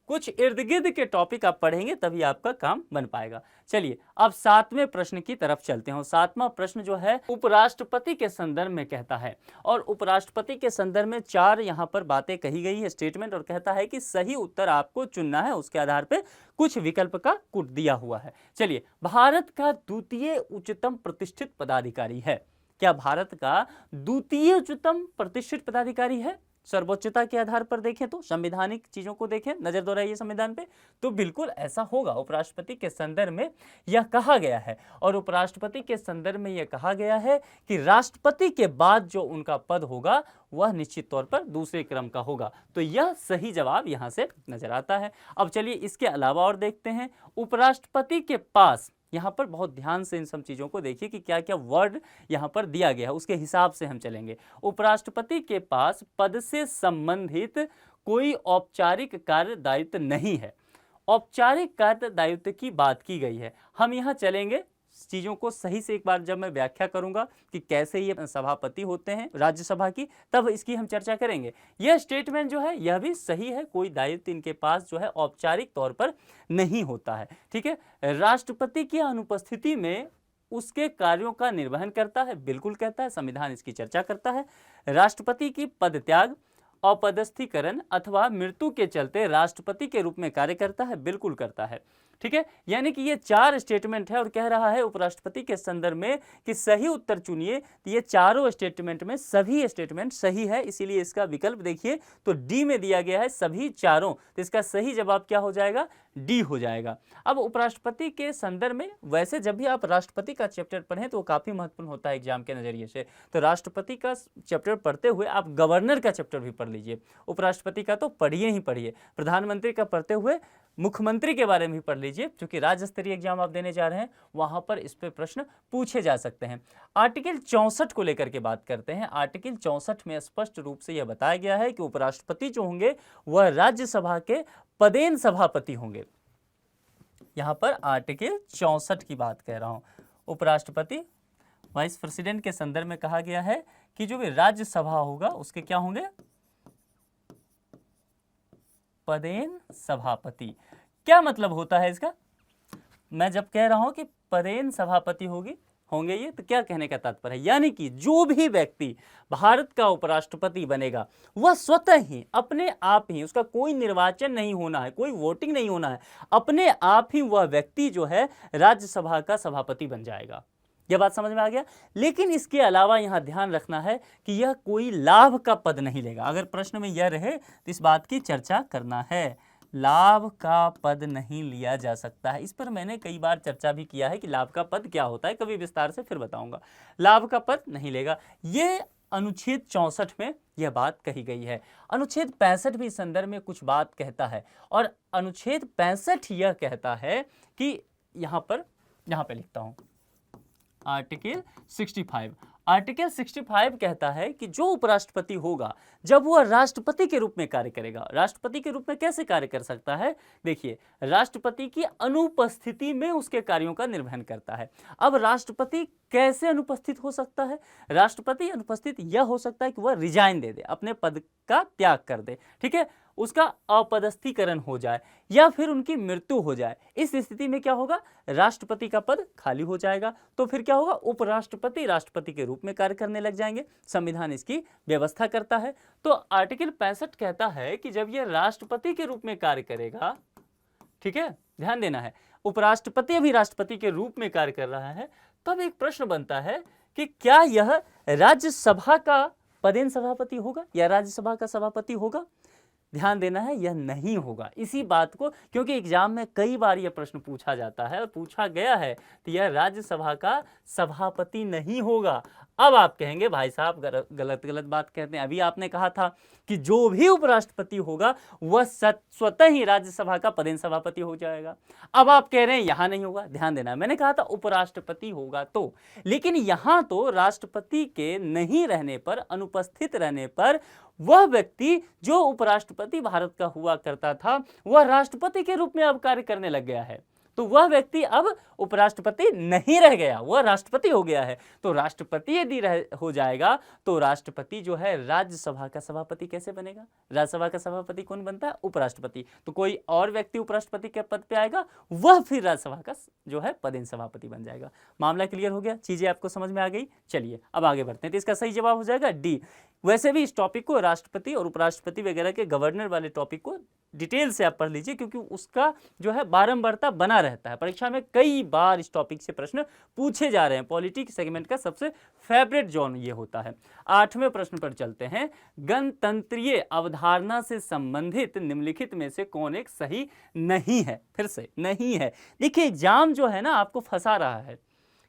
कुछ इर्द गिर्द के टॉपिक आप पढ़ेंगे तभी आपका काम बन पाएगा। चलिए अब 7वें प्रश्न की तरफ चलते हैं। 7वां प्रश्न जो है उपराष्ट्रपति के संदर्भ में कहता है, और उपराष्ट्रपति के संदर्भ में 4 यहाँ पर बातें कही गई है, स्टेटमेंट, और कहता है कि सही उत्तर आपको चुनना है, उसके आधार पर कुछ विकल्प का कुट दिया हुआ है। चलिए, भारत का द्वितीय उच्चतम प्रतिष्ठित पदाधिकारी है। क्या भारत का द्वितीय उच्चतम प्रतिष्ठित पदाधिकारी है? सर्वोच्चता के आधार पर देखें तो, संवैधानिक चीजों को देखें, नजर दोहराइए संविधान पे, तो बिल्कुल ऐसा होगा। उपराष्ट्रपति के संदर्भ में यह कहा गया है, और उपराष्ट्रपति के संदर्भ में यह कहा गया है कि राष्ट्रपति के बाद जो उनका पद होगा वह निश्चित तौर पर दूसरे क्रम का होगा। तो यह सही जवाब यहां से नजर आता है। अब चलिए इसके अलावा और देखते हैं। उपराष्ट्रपति के पास, यहाँ पर बहुत ध्यान से इन सब चीज़ों को देखिए कि क्या क्या वर्ड यहाँ पर दिया गया है, उसके हिसाब से हम चलेंगे। उपराष्ट्रपति के पास पद से संबंधित कोई औपचारिक कार्य दायित्व नहीं है। औपचारिक कार्य दायित्व की बात की गई है। हम यहाँ चलेंगे चीज़ों को सही से, एक बार जब मैं व्याख्या करूंगा कि कैसे ये सभापति होते हैं राज्यसभा की, तब इसकी हम चर्चा करेंगे। यह स्टेटमेंट जो है यह भी सही है, कोई दायित्व इनके पास जो है औपचारिक तौर पर नहीं होता है। ठीक है, राष्ट्रपति की अनुपस्थिति में उसके कार्यों का निर्वहन करता है, बिल्कुल कहता है, संविधान इसकी चर्चा करता है। राष्ट्रपति की पदत्याग, अपदस्थीकरण अथवा मृत्यु के चलते राष्ट्रपति के रूप में कार्य करता है, बिल्कुल करता है। ठीक है, यानी कि ये 4 स्टेटमेंट है, और कह रहा है उपराष्ट्रपति के संदर्भ में कि सही उत्तर चुनिए। तो ये चारों स्टेटमेंट में सभी स्टेटमेंट सही है, इसीलिए इसका विकल्प देखिए तो डी में दिया गया है, सभी चारों। तो इसका सही जवाब क्या हो जाएगा? डी हो जाएगा। अब उपराष्ट्रपति के संदर्भ में, वैसे जब भी आप राष्ट्रपति का चैप्टर पढ़ें तो वो काफी महत्वपूर्ण होता है एग्जाम के नजरिए से। तो राष्ट्रपति का चैप्टर पढ़ते हुए आप गवर्नर का चैप्टर भी पढ़ लीजिए। उपराष्ट्रपति का तो पढ़िए ही पढ़िए, प्रधानमंत्री का पढ़ते हुए मुख्यमंत्री के बारे में भी पढ़ लीजिए, क्योंकि राज्य स्तरीय एग्जाम आप देने जा रहे हैं, वहां पर इस पे प्रश्न पूछे जा सकते हैं। आर्टिकल 64 को लेकर के बात करते हैं। आर्टिकल 64 में स्पष्ट रूप से यह बताया गया है कि उपराष्ट्रपति जो होंगे वह राज्यसभा के पदेन सभापति होंगे। यहां पर आर्टिकल 64 की बात कह रहा हूं। उपराष्ट्रपति वाइस प्रेसिडेंट के संदर्भ में कहा गया है कि जो भी राज्यसभा होगा उसके क्या होंगे? पदेन सभापति। क्या मतलब होता है इसका? मैं जब कह रहा हूं कि पदेन सभापति होंगे ये, तो क्या कहने का तात्पर्य है? यानी कि जो भी व्यक्ति भारत का उपराष्ट्रपति बनेगा वह स्वतः ही, अपने आप ही, उसका कोई निर्वाचन नहीं होना है, कोई वोटिंग नहीं होना है, अपने आप ही वह व्यक्ति जो है राज्यसभा का सभापति बन जाएगा। यह बात समझ में आ गया। लेकिन इसके अलावा यहां ध्यान रखना है कि यह कोई लाभ का पद नहीं लेगा। अगर प्रश्न में यह रहे तो इस बात की चर्चा करना है, लाभ का पद नहीं लिया जा सकता है। इस पर मैंने कई बार चर्चा भी किया है कि लाभ का पद क्या होता है, कभी विस्तार से फिर बताऊंगा। लाभ का पद नहीं लेगा, ये अनुच्छेद 64 में यह बात कही गई है। अनुच्छेद 65 भी इस संदर्भ में कुछ बात कहता है, और अनुच्छेद 65 यह कहता है कि यहाँ पे लिखता हूं, आर्टिकल 65। आर्टिकल 65 कहता है कि जो उपराष्ट्रपति होगा जब वह राष्ट्रपति के रूप में कार्य करेगा, राष्ट्रपति के रूप में कैसे कार्य कर सकता है? देखिए, राष्ट्रपति की अनुपस्थिति में उसके कार्यों का निर्वहन करता है। अब राष्ट्रपति कैसे अनुपस्थित हो सकता है? राष्ट्रपति अनुपस्थित यह हो सकता है कि वह रिजाइन दे दे, अपने पद का त्याग कर दे, ठीक है, उसका अपदस्थीकरण हो जाए या फिर उनकी मृत्यु हो जाए। इस स्थिति में क्या होगा? राष्ट्रपति का पद खाली हो जाएगा। तो फिर क्या होगा? उपराष्ट्रपति राष्ट्रपति के रूप में कार्य करने लग जाएंगे। संविधान इसकी व्यवस्था करता है। तो आर्टिकल 65 कहता है कि जब यह राष्ट्रपति के रूप में कार्य करेगा, ठीक है, ध्यान देना है, उपराष्ट्रपति अभी राष्ट्रपति के रूप में कार्य कर रहा है, तब एक प्रश्न बनता है कि क्या यह राज्यसभा का पदेन सभापति होगा या राज्यसभा का सभापति होगा? ध्यान देना है, यह नहीं होगा। इसी बात को, क्योंकि एग्जाम में कई बार यह प्रश्न पूछा जाता है और पूछा गया है, तो यह राज्यसभा का सभापति नहीं होगा। अब आप कहेंगे भाई साहब गलत बात कहते हैं। अभी आपने कहा था कि जो भी उपराष्ट्रपति होगा वह स्वतः ही राज्यसभा का पदेन सभापति हो जाएगा। अब आप कह रहे हैं यहां नहीं होगा। ध्यान देना, मैंने कहा था उपराष्ट्रपति होगा तो, लेकिन यहां तो राष्ट्रपति के नहीं रहने पर, अनुपस्थित रहने पर, वह व्यक्ति जो उपराष्ट्रपति भारत का हुआ करता था वह राष्ट्रपति के रूप में अब कार्य करने लग गया है। तो वह व्यक्ति अब उपराष्ट्रपति नहीं रह गया, वह राष्ट्रपति हो गया है। तो राष्ट्रपति यदि हो जाएगा तो राष्ट्रपति जो है राज्यसभा का सभापति कैसे बनेगा? राज्यसभा का सभापति कौन बनता है? उपराष्ट्रपति। तो कोई और व्यक्ति उपराष्ट्रपति के पद पे आएगा, वह फिर राज्यसभा का जो है पदेन सभापति बन जाएगा। मामला क्लियर हो गया? चीजें आपको समझ में आ गई? चलिए अब आगे बढ़ते हैं। तो इसका सही जवाब हो जाएगा डी। वैसे भी इस टॉपिक को राष्ट्रपति और उपराष्ट्रपति वगैरह के गवर्नर वाले टॉपिक को डिटेल से आप पढ़ लीजिए, क्योंकि उसका जो है बारंबारता बना रहता है। परीक्षा में कई बार इस टॉपिक से प्रश्न पूछे जा रहे हैं। पॉलिटी सेगमेंट का सबसे फेवरेट जोन ये होता है। 8वें प्रश्न पर चलते हैं। गणतंत्रीय अवधारणा से संबंधित निम्नलिखित में से कौन एक सही नहीं है? फिर से नहीं है। देखिए एग्जाम जो है ना आपको फंसा रहा है।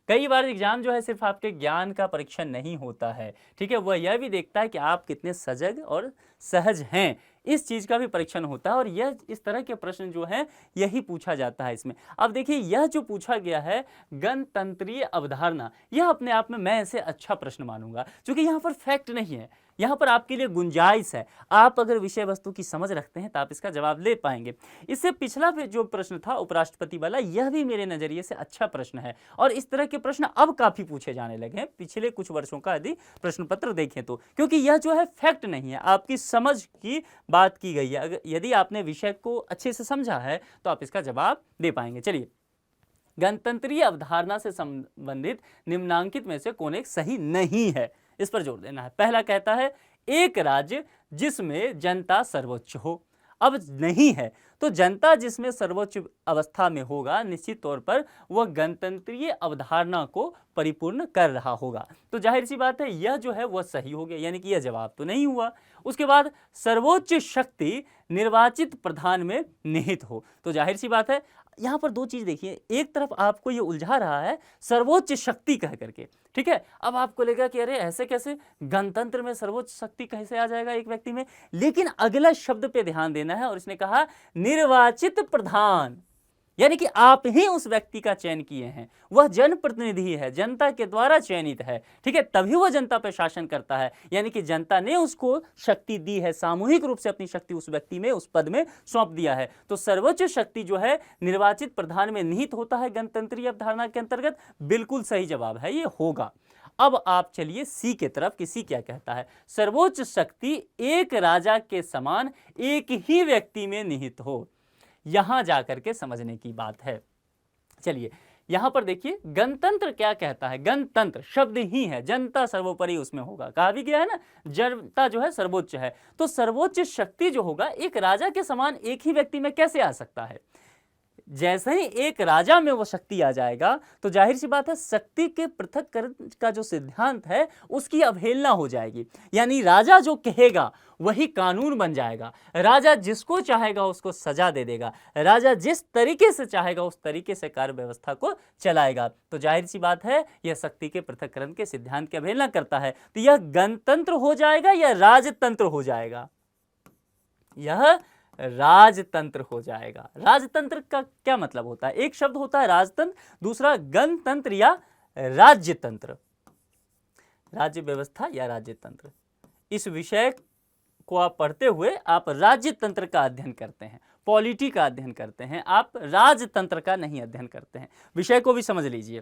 कई बार एग्जाम जो है सिर्फ आपके ज्ञान का परीक्षण नहीं होता है, ठीक है, वह यह भी देखता है कि आप कितने सजग और सहज हैं। इस चीज़ का भी परीक्षण होता है और यह इस तरह के प्रश्न जो हैं यही पूछा जाता है इसमें। अब देखिए यह जो पूछा गया है गणतंत्रीय अवधारणा, यह अपने आप में मैं इसे अच्छा प्रश्न मानूंगा, क्योंकि यहाँ पर फैक्ट नहीं है, यहाँ पर आपके लिए गुंजाइश है। आप अगर विषय वस्तु की समझ रखते हैं तो आप इसका जवाब ले पाएंगे। इससे पिछला जो प्रश्न था उपराष्ट्रपति वाला, यह भी मेरे नज़रिए से अच्छा प्रश्न है और इस तरह के प्रश्न अब काफ़ी पूछे जाने लगे हैं पिछले कुछ वर्षों का यदि प्रश्न पत्र देखें तो, क्योंकि यह जो है फैक्ट नहीं है, आपकी समझ की बात की गई है। अगर यदि आपने विषय को अच्छे से समझा है तो आप इसका जवाब दे पाएंगे। चलिए, गणतंत्रीय अवधारणा से संबंधित निम्नांकित में से कौन एक सही नहीं है, इस पर जोर देना है। पहला कहता है एक राज्य जिसमें जनता सर्वोच्च हो। अब नहीं है तो जनता जिसमें सर्वोच्च अवस्था में होगा, निश्चित तौर पर वह गणतंत्रीय अवधारणा को परिपूर्ण कर रहा होगा। तो जाहिर सी बात है यह जो है वह सही हो गया, यानी कि यह जवाब तो नहीं हुआ। उसके बाद सर्वोच्च शक्ति निर्वाचित प्रधान में निहित हो। तो जाहिर सी बात है यहाँ पर दो चीज देखिए, एक तरफ आपको ये उलझा रहा है सर्वोच्च शक्ति कह करके, ठीक है। अब आपको लगेगा कि अरे ऐसे कैसे, गणतंत्र में सर्वोच्च शक्ति कैसे आ जाएगा एक व्यक्ति में, लेकिन अगला शब्द पे ध्यान देना है और इसने कहा निर्वाचित प्रधान, यानी कि आप ही उस व्यक्ति का चयन किए हैं, वह जनप्रतिनिधि है, जनता के द्वारा चयनित है, ठीक है, तभी वह जनता पर शासन करता है, यानी कि जनता ने उसको शक्ति दी है, सामूहिक रूप से अपनी शक्ति उस व्यक्ति में, उस पद में सौंप दिया है। तो सर्वोच्च शक्ति जो है निर्वाचित प्रधान में निहित होता है गणतंत्रीय अवधारणा के अंतर्गत, बिल्कुल सही जवाब है, ये होगा। अब आप चलिए सी के तरफ कि सी क्या कहता है। सर्वोच्च शक्ति एक राजा के समान एक ही व्यक्ति में निहित हो, यहां जाकर के समझने की बात है। चलिए यहां पर देखिए गणतंत्र क्या कहता है। गणतंत्र शब्द ही है, जनता सर्वोपरि उसमें होगा, कहा भी गया है ना, जनता जो है सर्वोच्च है। तो सर्वोच्च शक्ति जो होगा एक राजा के समान एक ही व्यक्ति में कैसे आ सकता है? जैसे ही एक राजा में वो शक्ति आ जाएगा तो जाहिर सी बात है शक्ति के पृथक्करण का जो सिद्धांत है उसकी अवहेलना हो जाएगी, यानी राजा जो कहेगा वही कानून बन जाएगा, राजा जिसको चाहेगा उसको सजा दे देगा, राजा जिस तरीके से चाहेगा उस तरीके से कार्य व्यवस्था को चलाएगा। तो जाहिर सी बात है यह शक्ति के पृथक्करण के सिद्धांत की अवहेलना करता है। तो यह गणतंत्र हो जाएगा या राजतंत्र हो जाएगा? यह राजतंत्र हो जाएगा। राजतंत्र का क्या मतलब होता है? एक शब्द होता है राजतंत्र, दूसरा गणतंत्र या राज्यतंत्र, राज्य व्यवस्था या राज्यतंत्र। इस विषय को आप पढ़ते हुए आप राज्यतंत्र का अध्ययन करते हैं, पॉलिटी का अध्ययन करते हैं, आप राजतंत्र का नहीं अध्ययन करते हैं। विषय को भी समझ लीजिए।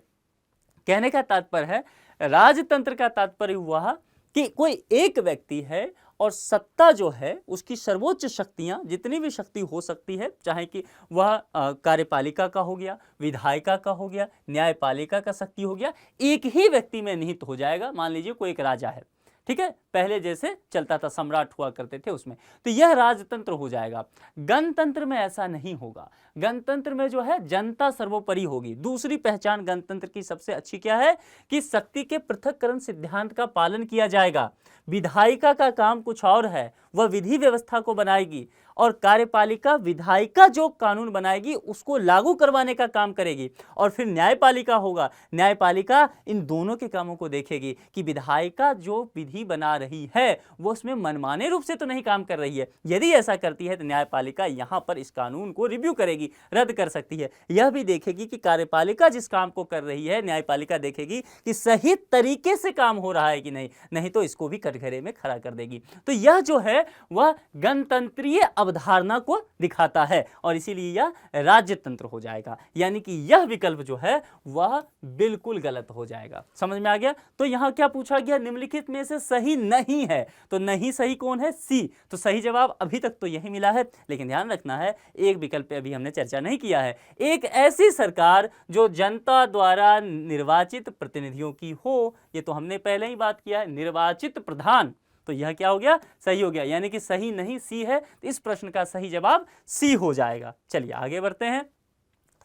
कहने का तात्पर्य है, राजतंत्र का तात्पर्य हुआ कि कोई एक व्यक्ति है और सत्ता जो है उसकी सर्वोच्च शक्तियां, जितनी भी शक्ति हो सकती है, चाहे कि वह कार्यपालिका का हो गया, विधायिका का हो गया, न्यायपालिका का शक्ति हो गया, एक ही व्यक्ति में निहित हो जाएगा। मान लीजिए कोई एक राजा है, ठीक है, पहले जैसे चलता था, सम्राट हुआ करते थे उसमें, तो यह राजतंत्र हो जाएगा। गणतंत्र में ऐसा नहीं होगा। गणतंत्र में जो है जनता सर्वोपरि होगी। दूसरी पहचान गणतंत्र की सबसे अच्छी क्या है कि शक्ति के पृथक्करण सिद्धांत का पालन किया जाएगा। विधायिका का काम कुछ और है, वह विधि व्यवस्था को बनाएगी, और कार्यपालिका विधायिका जो कानून बनाएगी उसको लागू करवाने का काम करेगी, और फिर न्यायपालिका होगा, न्यायपालिका इन दोनों के कामों को देखेगी कि विधायिका जो विधि बना रही है वो उसमें मनमाने रूप से तो नहीं काम कर रही है। यदि ऐसा करती है तो न्यायपालिका यहां पर इस कानून को रिव्यू करेगी, रद्द कर सकती है। यह भी देखेगी कि कार्यपालिका जिस काम को कर रही है, न्यायपालिका देखेगी कि सही तरीके से काम हो रहा है कि नहीं, नहीं तो इसको भी कटघरे में खड़ा कर देगी। तो यह जो है वह गणतंत्रीय अवधारणा को दिखाता है और इसीलिए यह राज्यतंत्र हो जाएगा, यानी कि यह विकल्प जो है वह बिल्कुल गलत हो जाएगा। समझ में आ गया? तो यहां क्या पूछा गया, निम्नलिखित में से सही नहीं है, तो नहीं सही कौन है, सी। तो सही जवाब अभी तक तो यही मिला है, लेकिन ध्यान रखना है एक विकल्प पे अभी हमने चर्चा नहीं किया है। एक ऐसी सरकार जो जनता द्वारा निर्वाचित प्रतिनिधियों की हो, ये तो हमने पहले ही बात किया है, निर्वाचित प्रधान। तो यह क्या हो गया, सही हो गया, यानी कि सही नहीं सी है। तो इस प्रश्न का सही जवाब सी हो जाएगा। चलिए आगे बढ़ते हैं।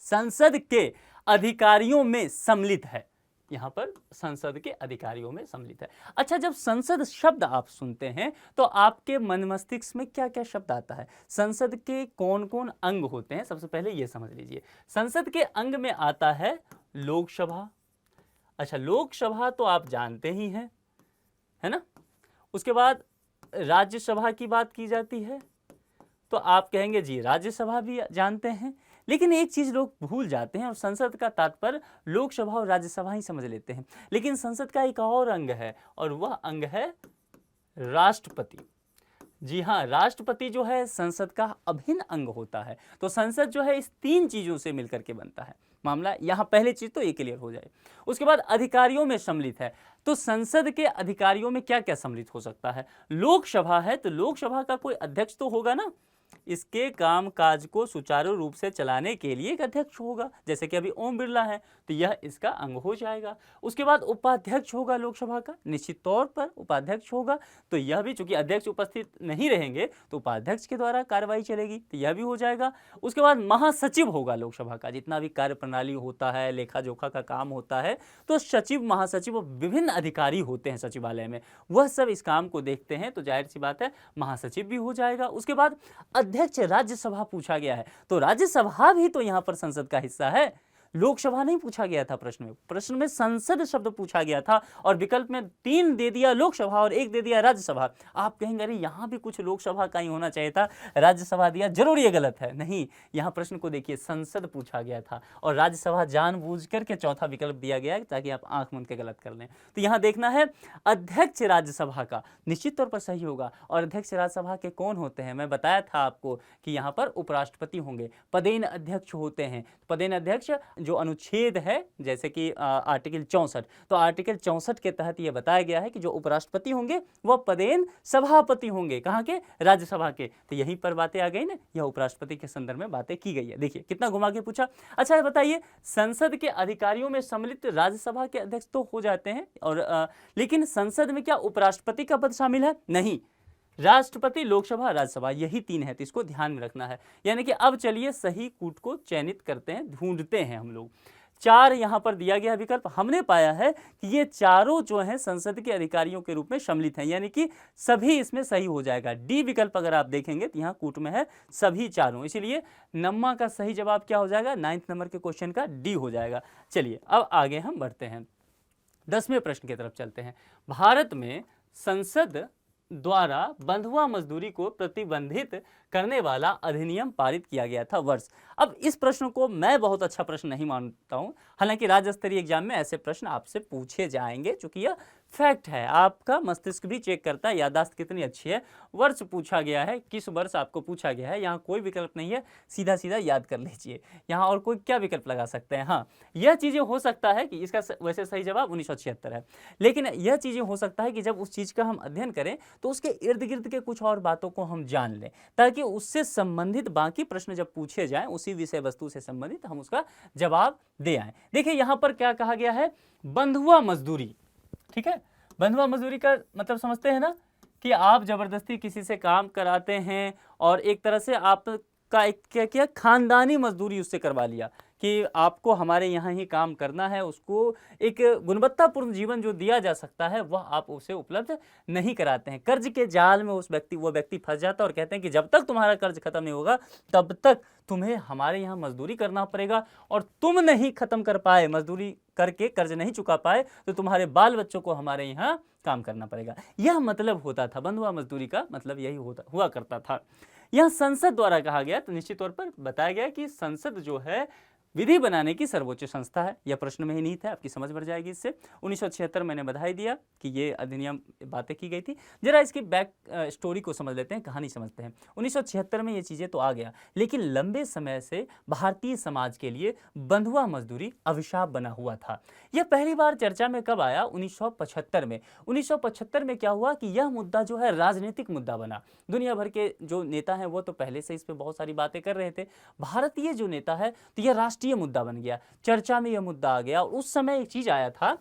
संसद के अधिकारियों में सम्मिलित है, यहां पर संसद के अधिकारियों में सम्मिलित है। अच्छा, जब संसद शब्द आप सुनते हैं तो आपके मन मस्तिष्क में क्या क्या शब्द आता है, संसद के कौन कौन अंग होते हैं, सबसे पहले यह समझ लीजिए। संसद के अंग में आता है लोकसभा। अच्छा, लोकसभा तो आप जानते ही हैं, है ना। उसके बाद राज्यसभा की बात की जाती है तो आप कहेंगे जी राज्यसभा भी जानते हैं, लेकिन एक चीज लोग भूल जाते हैं और संसद का तात्पर्य लोकसभा और राज्यसभा ही समझ लेते हैं। लेकिन संसद का एक और अंग है और वह अंग है राष्ट्रपति। जी हाँ, राष्ट्रपति जो है संसद का अभिन्न अंग होता है। तो संसद जो है इस तीन चीजों से मिलकर के बनता है। मामला यहां पहले चीज तो ये क्लियर हो जाए। उसके बाद अधिकारियों में सम्मिलित है, तो संसद के अधिकारियों में क्या क्या सम्मिलित हो सकता है। लोकसभा है तो लोकसभा का कोई अध्यक्ष तो होगा ना, इसके काम काज को सुचारू रूप से चलाने के लिए एक अध्यक्ष होगा, जैसे कि अभी ओम बिरला है तो यह इसका अंग हो जाएगा। उसके बाद उपाध्यक्ष होगा लोकसभा का, निश्चित तौर पर उपाध्यक्ष होगा, तो यह भी, चूंकि अध्यक्ष उपस्थित नहीं रहेंगे तो उपाध्यक्ष के द्वारा कार्रवाई चलेगी, तो यह भी हो जाएगा। उसके बाद महासचिव होगा लोकसभा का, जितना भी कार्य प्रणाली होता है, लेखा जोखा का काम होता है, तो सचिव, महासचिव, विभिन्न अधिकारी होते हैं सचिवालय में, वह सब इस काम को देखते हैं, तो जाहिर सी बात है महासचिव भी हो जाएगा। उसके बाद अध्यक्ष राज्यसभा पूछा गया है, तो राज्यसभा भी तो यहां पर संसद का हिस्सा है। लोकसभा नहीं पूछा गया था प्रश्न में संसद शब्द पूछा गया था और विकल्प में 3 दे दिया लोकसभा और 1 दे दिया राज्यसभा। आप कहेंगे अरे यहां भी कुछ लोकसभा का ही होना चाहिए था, राज्यसभा दिया, जरूर ये गलत है। नहीं, यहां प्रश्न को देखिए, संसद पूछा गया था और राज्यसभा जानबूझ करके चौथा विकल्प दिया गया है ताकि आप आंख मूंद के गलत कर लें। तो यहां देखना है अध्यक्ष राज्यसभा का निश्चित तौर पर सही होगा। और अध्यक्ष राज्यसभा के कौन होते हैं, मैं बताया था आपको कि यहां पर उपराष्ट्रपति होंगे, पदेन अध्यक्ष होते हैं। पदेन अध्यक्ष जो अनुच्छेद है, जैसे कि आर्टिकल 64, तो आर्टिकल 64 के तहत यह बताया गया है कि जो उपराष्ट्रपति होंगे वह पदेन सभापति होंगे, कहां के, राज्यसभा के। तो यहीं पर बातें आ गई ना, यह उपराष्ट्रपति के संदर्भ में बातें की गई है। देखिए कितना घुमा के पूछा। अच्छा बताइए, संसद के अधिकारियों में सम्मिलित राज्यसभा के अध्यक्ष तो हो जाते हैं, और लेकिन संसद में क्या उपराष्ट्रपति का पद शामिल है? नहीं, राष्ट्रपति, लोकसभा, राज्यसभा, यही 3 है, तो इसको ध्यान में रखना है। यानी कि अब चलिए सही कूट को चयनित करते हैं, ढूंढते हैं हम लोग। 4 यहां पर दिया गया विकल्प, हमने पाया है कि ये चारों जो हैं संसद के अधिकारियों के रूप में सम्मिलित हैं, यानी कि सभी इसमें सही हो जाएगा। डी विकल्प अगर आप देखेंगे तो यहाँ कूट में है सभी चारों, इसीलिए नम्मा का सही जवाब क्या हो जाएगा, 9th नंबर के क्वेश्चन का डी हो जाएगा। चलिए अब आगे हम बढ़ते हैं, 10वें प्रश्न की तरफ चलते हैं। भारत में संसद द्वारा बंधुआ मजदूरी को प्रतिबंधित करने वाला अधिनियम पारित किया गया था वर्ष। अब इस प्रश्न को मैं बहुत अच्छा प्रश्न नहीं मानता हूं, हालांकि राज्य स्तरीय एग्जाम में ऐसे प्रश्न आपसे पूछे जाएंगे, क्योंकि यह फैक्ट है, आपका मस्तिष्क भी चेक करता है याददाश्त कितनी अच्छी है। वर्ष पूछा गया है, किस वर्ष आपको पूछा गया है, यहाँ कोई विकल्प नहीं है, सीधा सीधा याद कर लीजिए। यहाँ और कोई क्या विकल्प लगा सकते हैं। हाँ, यह चीज़ें हो सकता है कि इसका वैसे सही जवाब 1976 है, लेकिन यह चीज़ें हो सकता है कि जब उस चीज़ का हम अध्ययन करें तो उसके इर्द गिर्द के कुछ और बातों को हम जान लें, ताकि उससे संबंधित बाकी प्रश्न जब पूछे जाएं उसी विषय वस्तु से संबंधित हम उसका जवाब दे आए। देखिए यहाँ पर क्या कहा गया है, बंधुआ मजदूरी। ठीक है, बंधुआ मजदूरी का मतलब समझते हैं ना, कि आप जबरदस्ती किसी से काम कराते हैं और एक तरह से आपका एक क्या किया, खानदानी मजदूरी उससे करवा लिया। कि आपको हमारे यहाँ ही काम करना है, उसको एक गुणवत्तापूर्ण जीवन जो दिया जा सकता है वह आप उसे उपलब्ध नहीं कराते हैं। कर्ज के जाल में वो व्यक्ति फंस जाता है और कहते हैं कि जब तक तुम्हारा कर्ज खत्म नहीं होगा तब तक तुम्हें हमारे यहाँ मजदूरी करना पड़ेगा, और तुम नहीं खत्म कर पाए, मजदूरी करके कर्ज नहीं चुका पाए, तो तुम्हारे बाल बच्चों को हमारे यहाँ काम करना पड़ेगा। यह मतलब होता था, बंधुआ मजदूरी का मतलब यही हुआ करता था। यह संसद द्वारा कहा गया, तो निश्चित तौर पर बताया गया कि संसद जो है विधि बनाने की सर्वोच्च संस्था है। यह प्रश्न में ही निहित है, आपकी समझ बढ़ जाएगी इससे। 1976 मैंने बधाई दिया कि ये अधिनियम बातें की गई थी। जरा इसकी बैक स्टोरी को समझ लेते हैं, कहानी समझते हैं। 1976 में ये चीज़ें तो आ गया, लेकिन लंबे समय से भारतीय समाज के लिए बंधुआ मजदूरी अभिशाप बना हुआ था। यह पहली बार चर्चा में कब आया? 1975 में। 1975 में क्या हुआ कि यह मुद्दा जो है राजनीतिक मुद्दा बना। दुनिया भर के जो नेता हैं वो तो पहले से इस पर बहुत सारी बातें कर रहे थे। भारतीय जो नेता है तो यह राष्ट्रीय मुद्दा बन गया, चर्चा में यह मुद्दा आ गया। और उस समय एक चीज आया था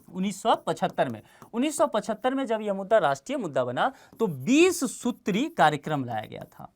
1975 में। 1975 में जब यह मुद्दा राष्ट्रीय मुद्दा बना तो 20 सूत्री कार्यक्रम लाया गया था।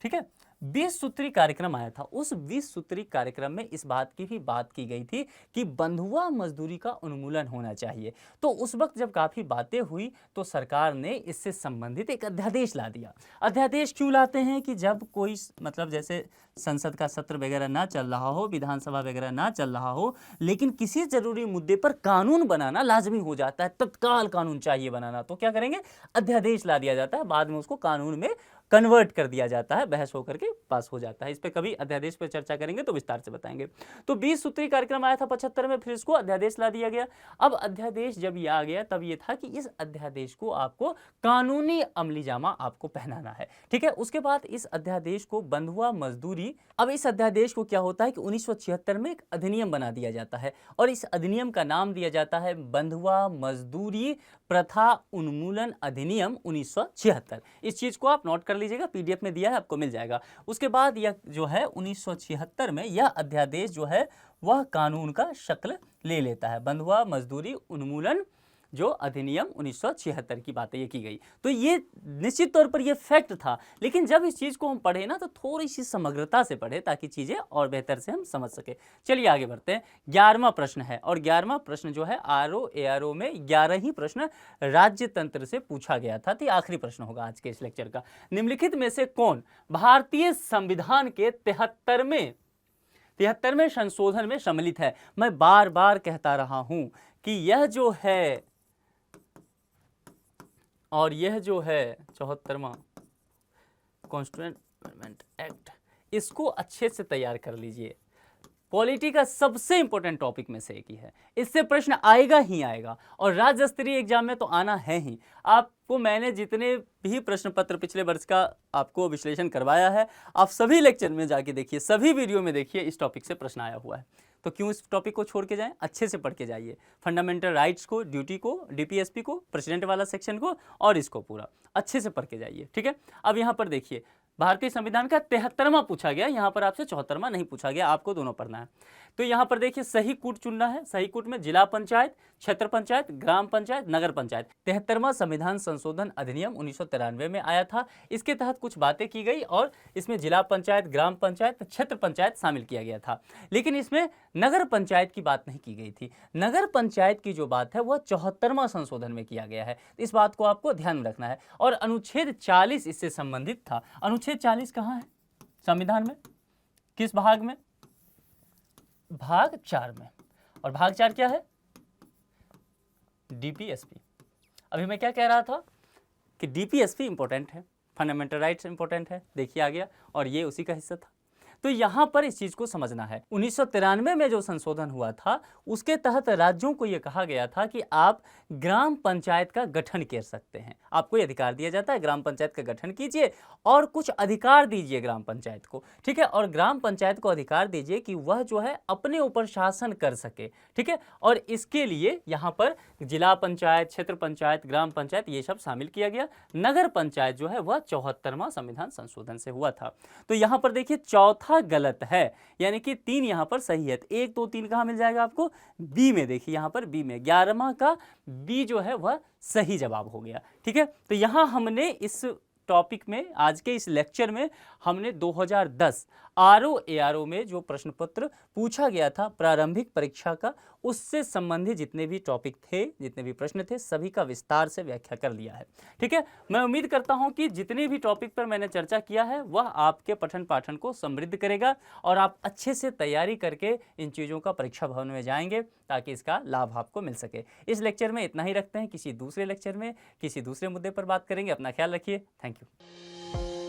ठीक है, 20 सूत्री कार्यक्रम आया था। उस 20 सूत्री कार्यक्रम में इस बात की भी बात की गई थी कि बंधुआ मजदूरी का उन्मूलन होना चाहिए। तो उस वक्त जब काफ़ी बातें हुई तो सरकार ने इससे संबंधित एक अध्यादेश ला दिया। अध्यादेश क्यों लाते हैं कि जब कोई मतलब जैसे संसद का सत्र वगैरह ना चल रहा हो, विधानसभा वगैरह ना चल रहा हो, लेकिन किसी जरूरी मुद्दे पर कानून बनाना लाजमी हो जाता है, तत्काल कानून चाहिए बनाना, तो क्या करेंगे? अध्यादेश ला दिया जाता है, बाद में उसको कानून में कन्वर्ट कर दिया जाता है, बहस होकर के पास हो जाता है। इस पे कभी अध्यादेश पे चर्चा करेंगे तो विस्तार से बताएंगे। तो 20 सूत्री कार्यक्रम आया था 75 में, फिर इसको अध्यादेश ला दिया गया। अब अध्यादेश जब ये आ गया तब ये था कि इस अध्यादेश को आपको कानूनी अमली जामा आपको पहनाना है। ठीक है, उसके बाद इस अध्यादेश को बंधुआ मजदूरी, अब इस अध्यादेश को क्या होता है कि 1976 में एक अधिनियम बना दिया जाता है और इस अधिनियम का नाम दिया जाता है बंधुआ मजदूरी प्रथा उन्मूलन अधिनियम 1976। इस चीज को आप नोट कर लीजिएगा, पीडीएफ में दिया है, आपको मिल जाएगा। उसके बाद यह जो है 1976 में यह अध्यादेश जो है वह कानून का शक्ल ले लेता है। बंधुआ मजदूरी उन्मूलन जो अधिनियम 1976 की बातें ये की गई। तो ये निश्चित तौर पर ये फैक्ट था, लेकिन जब इस चीज़ को हम पढ़े ना तो थोड़ी सी समग्रता से पढ़े ताकि चीज़ें और बेहतर से हम समझ सके। चलिए आगे बढ़ते हैं। 11वां प्रश्न है, और 11वां प्रश्न जो है आरओ एआरओ में 11 ही प्रश्न राज्य तंत्र से पूछा गया था। तो आखिरी प्रश्न होगा आज के इस लेक्चर का। निम्नलिखित में से कौन भारतीय संविधान के 73वें संशोधन में सम्मिलित है? मैं बार बार कहता रहा हूं कि यह जो है और यह जो है 74वां कॉन्स्टिट्यूएंट अमेंडमेंट एक्ट, इसको अच्छे से तैयार कर लीजिए। पॉलिटी का सबसे इंपॉर्टेंट टॉपिक में से एक ही है, इससे प्रश्न आएगा ही आएगा और राज्य स्तरीय एग्जाम में तो आना है ही। आपको मैंने जितने भी प्रश्न पत्र पिछले वर्ष का आपको विश्लेषण करवाया है, आप सभी लेक्चर में जाके देखिए, सभी वीडियो में देखिए, इस टॉपिक से प्रश्न आया हुआ है। तो क्यों इस टॉपिक को छोड़ के जाएं? अच्छे से पढ़ के जाइए। फंडामेंटल राइट्स को, ड्यूटी को, डीपीएसपी को, प्रेसिडेंट वाला सेक्शन को और इसको पूरा अच्छे से पढ़ के जाइए। ठीक है, अब यहाँ पर देखिए भारतीय संविधान का 73वां पूछा गया, यहाँ पर आपसे 74वां नहीं पूछा गया, आपको दोनों पढ़ना है। तो यहाँ पर देखिए सही कूट चुनना है। सही कूट में जिला पंचायत, क्षेत्र पंचायत, ग्राम पंचायत, नगर पंचायत। 73वां संविधान संशोधन अधिनियम 1993 में आया था। इसके तहत कुछ बातें की गई और इसमें जिला पंचायत, ग्राम पंचायत, क्षेत्र पंचायत शामिल किया गया था, लेकिन इसमें नगर पंचायत की बात नहीं की गई थी। नगर पंचायत की जो बात है वह 74वां संशोधन में किया गया है। इस बात को आपको ध्यान में रखना है। और अनुच्छेद 40 इससे संबंधित था। अनुच्छेद 40 कहाँ है संविधान में? किस भाग में? भाग 4 में। और भाग 4 क्या है? डीपीएसपी। अभी मैं क्या कह रहा था कि डीपीएसपी इंपॉर्टेंट है, फंडामेंटल राइट्स इंपॉर्टेंट है, देखिए आ गया, और ये उसी का हिस्सा था। तो यहाँ पर इस चीज को समझना है। 1993 में जो संशोधन हुआ था उसके तहत राज्यों को यह कहा गया था कि आप ग्राम पंचायत का गठन कर सकते हैं। आपको यह अधिकार दिया जाता है, ग्राम पंचायत का गठन कीजिए और कुछ अधिकार दीजिए ग्राम पंचायत को। ठीक है, और ग्राम पंचायत को अधिकार दीजिए कि वह जो है अपने ऊपर शासन कर सके। ठीक है, और इसके लिए यहाँ पर जिला पंचायत, क्षेत्र पंचायत, ग्राम पंचायत ये सब शामिल किया गया। नगर पंचायत जो है वह 74वां संविधान संशोधन से हुआ था। तो यहाँ पर देखिए चौथा गलत है, यानी कि 3 यहाँ पर सही है। 1 2 3 कहाँ मिल जाएगा आपको? बी में। देखिए यहाँ पर बी में 11वां का बी जो है वह सही जवाब हो गया। ठीक है, तो यहाँ हमने इस टॉपिक में, आज के इस लेक्चर में हमने 2010 आरओ एआरओ में जो प्रश्न पत्र पूछा गया था प्रारंभिक परीक्षा का, उससे संबंधित जितने भी टॉपिक थे, जितने भी प्रश्न थे, सभी का विस्तार से व्याख्या कर लिया है। ठीक है, मैं उम्मीद करता हूं कि जितने भी टॉपिक पर मैंने चर्चा किया है वह आपके पठन पाठन को समृद्ध करेगा और आप अच्छे से तैयारी करके इन चीज़ों का परीक्षा भवन में जाएंगे ताकि इसका लाभ आपको मिल सके। इस लेक्चर में इतना ही रखते हैं, किसी दूसरे लेक्चर में किसी दूसरे मुद्दे पर बात करेंगे। अपना ख्याल रखिए। Thank you.